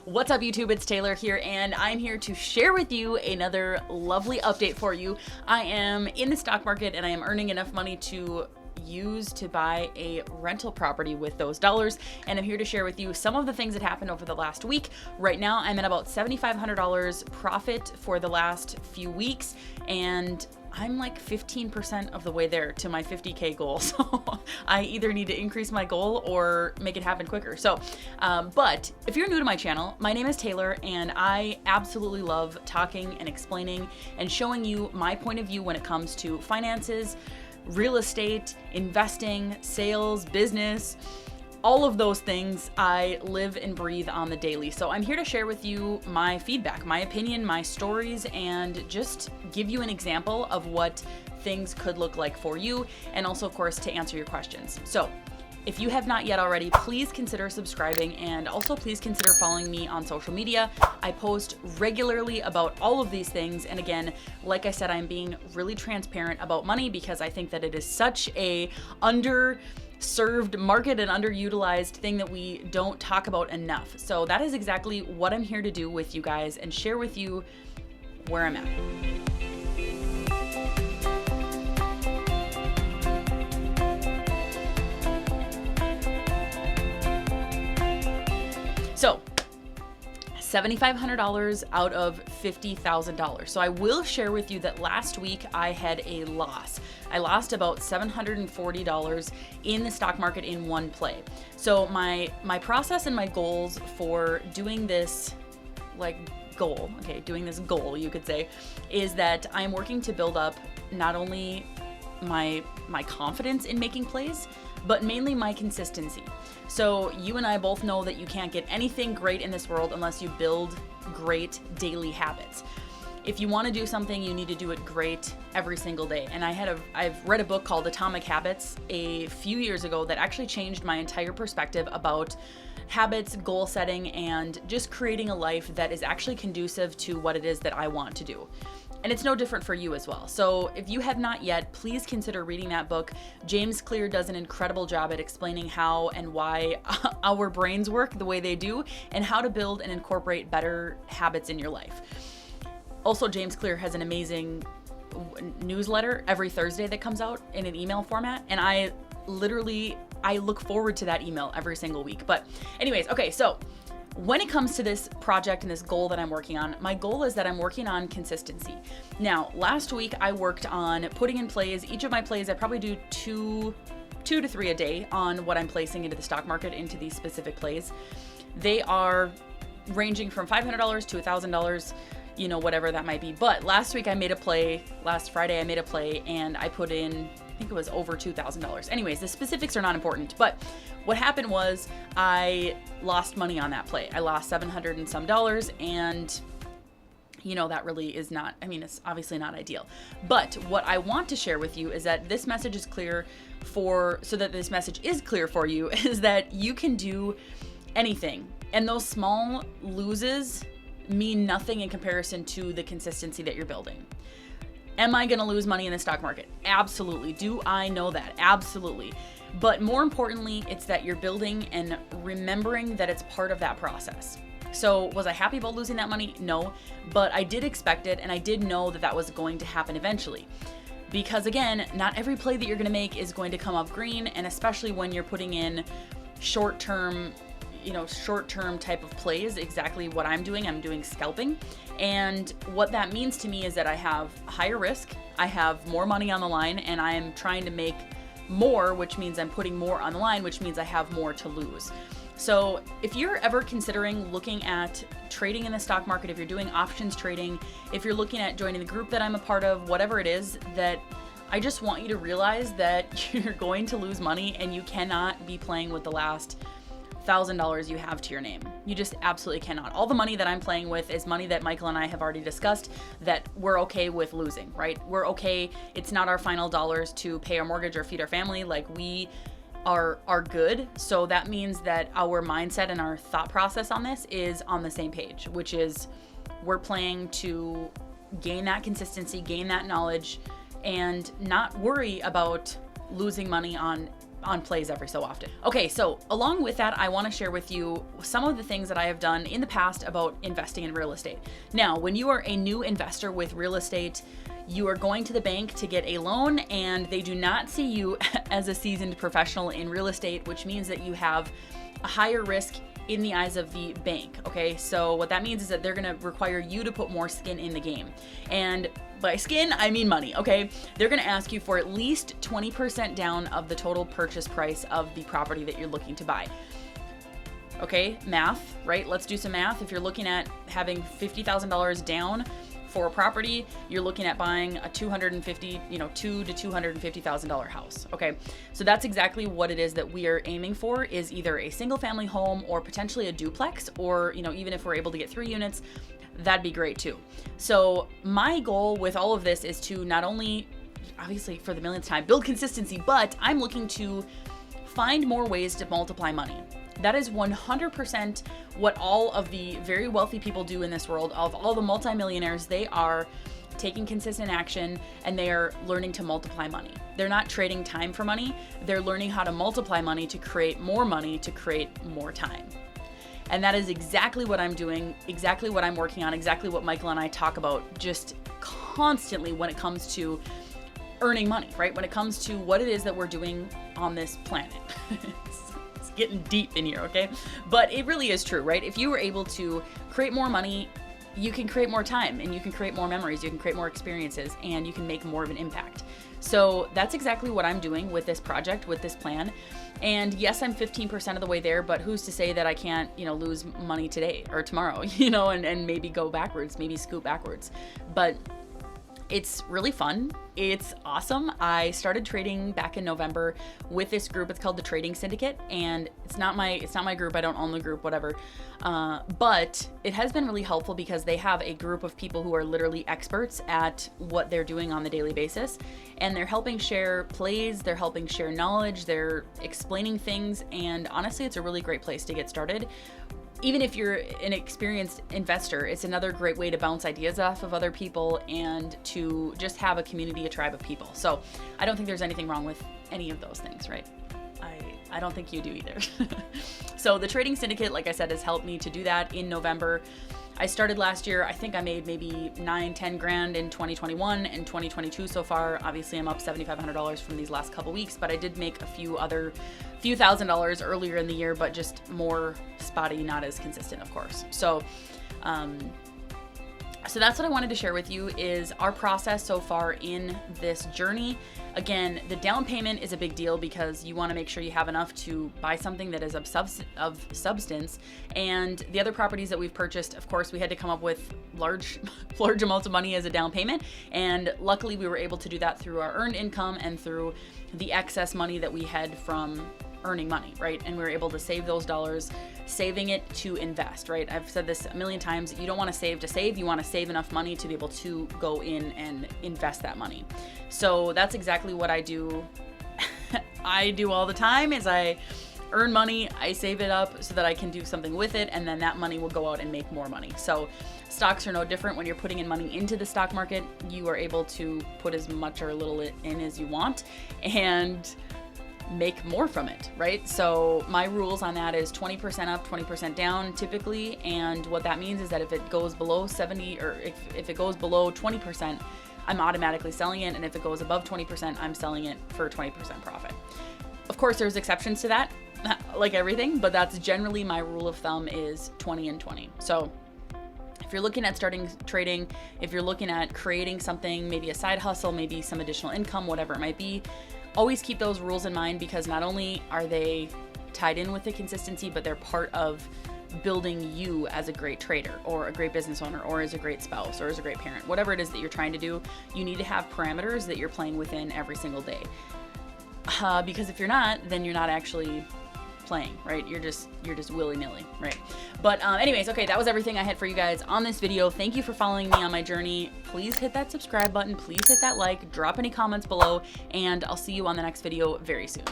What's up, YouTube? It's Taylor here, and I'm here to share with you another lovely update for you. I am in the stock market and I am earning enough money to use to buy a rental property with those dollars, and I'm here to share with you some of the things that happened over the last week. Right now I'm at about $7,500 profit for the last few weeks, and I'm like 15% of the way there to my 50K goal. So I either need to increase my goal or make it happen quicker. So, but if you're new to my channel, my name is Taylor, and I absolutely love talking and explaining and showing you my point of view when it comes to finances, real estate, investing, sales, business, all of those things I live and breathe on the daily. So I'm here to share with you my feedback, my opinion, my stories, and just give you an example of what things could look like for you, and also, of course, to answer your questions. So if you have not yet already, please consider subscribing, and also please consider following me on social media. I post regularly about all of these things, and again, like I said, I'm being really transparent about money because I think that it is such a underserved market and underutilized thing that we don't talk about enough. So that is exactly what I'm here to do with you guys and share with you where I'm at. So $7,500 out of $50,000. So I will share with you that last week I had a loss. I lost about $740 in the stock market in one play. So my process and my goals for doing this doing this goal, you could say, is that I'm working to build up not only my confidence in making plays, but mainly my consistency. So you and I both know that you can't get anything great in this world unless you build great daily habits. If you want to do something, you need to do it great every single day. And I've read a book called Atomic Habits a few years ago that actually changed my entire perspective about habits, goal setting, and just creating a life that is actually conducive to what it is that I want to do. And it's no different for you as well. So if you have not yet, please consider reading that book. James Clear does an incredible job at explaining how and why our brains work the way they do, and how to build and incorporate better habits in your life. Also, James Clear has an amazing newsletter every Thursday that comes out in an email format, and I look forward to that email every single week. But anyways, okay, so when it comes to this project and this goal that I'm working on, my goal is that I'm working on consistency. Now, last week I worked on putting in plays. Each of my plays, I probably do two to three a day on what I'm placing into the stock market, into these specific plays. They are ranging from $500 to $1,000, whatever that might be. But last week I made a play, last Friday I made a play, and I put in, I think it was over $2,000. Anyways, the specifics are not important, but what happened was I lost money on that play. I lost $700 and some, and that really is not, it's obviously not ideal. But what I want to share with you is that this message is clear for you is that you can do anything. And those small loses mean nothing in comparison to the consistency that you're building. Am I going to lose money in the stock market? Absolutely. Do I know that? Absolutely. But more importantly, it's that you're building and remembering that it's part of that process. So was I happy about losing that money? No, but I did expect it, and I did know that that was going to happen eventually. Because again, not every play that you're going to make is going to come up green, and especially when you're putting in short-term type of plays, exactly what I'm doing scalping. And what that means to me is that I have higher risk, I have more money on the line, and I am trying to make more, which means I'm putting more on the line, which means I have more to lose. So if you're ever considering looking at trading in the stock market, if you're doing options trading, if you're looking at joining the group that I'm a part of, whatever it is, that I just want you to realize that you're going to lose money, and you cannot be playing with the last $1,000 you have to your name. You just absolutely cannot. All the money that I'm playing with is money that Michael and I have already discussed that we're okay with losing, right? We're okay. It's not our final dollars to pay our mortgage or feed our family. Like, we are good. So that means that our mindset and our thought process on this is on the same page, which is we're playing to gain that consistency, gain that knowledge, and not worry about losing money on on plays every so often. Okay, so along with that, I want to share with you some of the things that I have done in the past about investing in real estate. Now, when you are a new investor with real estate, you are going to the bank to get a loan, and they do not see you as a seasoned professional in real estate, which means that you have a higher risk in the eyes of the bank. Okay, so what that means is that they're going to require you to put more skin in the game. And by skin, I mean money, okay? They're going to ask you for at least 20% down of the total purchase price of the property that you're looking to buy. Okay, math, right? Let's do some math. If you're looking at having $50,000 down for a property, you're looking at buying a $250,000 to $250,000 house. Okay, so that's exactly what it is that we are aiming for, is either a single family home or potentially a duplex, or even if we're able to get 3 units, that'd be great too. So my goal with all of this is to not only, obviously for the millionth time, build consistency, but I'm looking to find more ways to multiply money. That is 100% what all of the very wealthy people do in this world. Of all the multimillionaires, they are taking consistent action and they are learning to multiply money. They're not trading time for money. They're learning how to multiply money to create more money, to create more time. And that is exactly what I'm doing, exactly what I'm working on, exactly what Michael and I talk about just constantly when it comes to earning money, right? When it comes to what it is that we're doing on this planet. It's getting deep in here, okay? But it really is true, right? If you were able to create more money, you can create more time, and you can create more memories, you can create more experiences, and you can make more of an impact. So that's exactly what I'm doing with this project, with this plan. And yes, I'm 15% of the way there, but who's to say that I can't, lose money today or tomorrow, and maybe go backwards, maybe scoot backwards. But it's really fun. It's awesome. I started trading back in November with this group. It's called the Trading Syndicate, and it's not my group. I don't own the group, whatever. But it has been really helpful because they have a group of people who are literally experts at what they're doing on the daily basis, and they're helping share plays, they're helping share knowledge, they're explaining things, and honestly, it's a really great place to get started. Even if you're an experienced investor, it's another great way to bounce ideas off of other people and to just have a community, a tribe of people. So I don't think there's anything wrong with any of those things, right? I don't think you do either. So the Trading Syndicate, like I said, has helped me to do that in November. I started last year. I think I made maybe $9-10 grand in 2021 and 2022 so far. Obviously, I'm up $7,500 from these last couple weeks, but I did make a few $1,000s earlier in the year, but just more spotty, not as consistent, of course. So that's what I wanted to share with you, is our process so far in this journey. Again, the down payment is a big deal because you want to make sure you have enough to buy something that is of substance. And the other properties that we've purchased, of course, we had to come up with large amounts of money as a down payment. And luckily we were able to do that through our earned income and through the excess money that we had from earning money, right? And we were able to save those dollars, saving it to invest, right? I've said this a million times. You don't want to save to save. You want to save enough money to be able to go in and invest that money. So that's exactly what I do. I do all the time is I earn money, I save it up so that I can do something with it, and then that money will go out and make more money. So stocks are no different. When you're putting in money into the stock market, you are able to put as much or little in as you want and make more from it, right? So my rules on that is 20% up, 20% down typically. And what that means is that if it goes below 70 or if it goes below 20%, I'm automatically selling it. And if it goes above 20%, I'm selling it for 20% profit. Of course, there's exceptions to that, like everything, but that's generally my rule of thumb is 20 and 20. So if you're looking at starting trading, if you're looking at creating something, maybe a side hustle, maybe some additional income, whatever it might be, always keep those rules in mind, because not only are they tied in with the consistency, but they're part of building you as a great trader or a great business owner or as a great spouse or as a great parent. Whatever it is that you're trying to do, you need to have parameters that you're playing within every single day. Because if you're not, then you're not actually playing, right? You're just willy-nilly, right? But anyways, okay, that was everything I had for you guys on this video. Thank you for following me on my journey. Please hit that subscribe button, please hit that like, drop any comments below, and I'll see you on the next video very soon.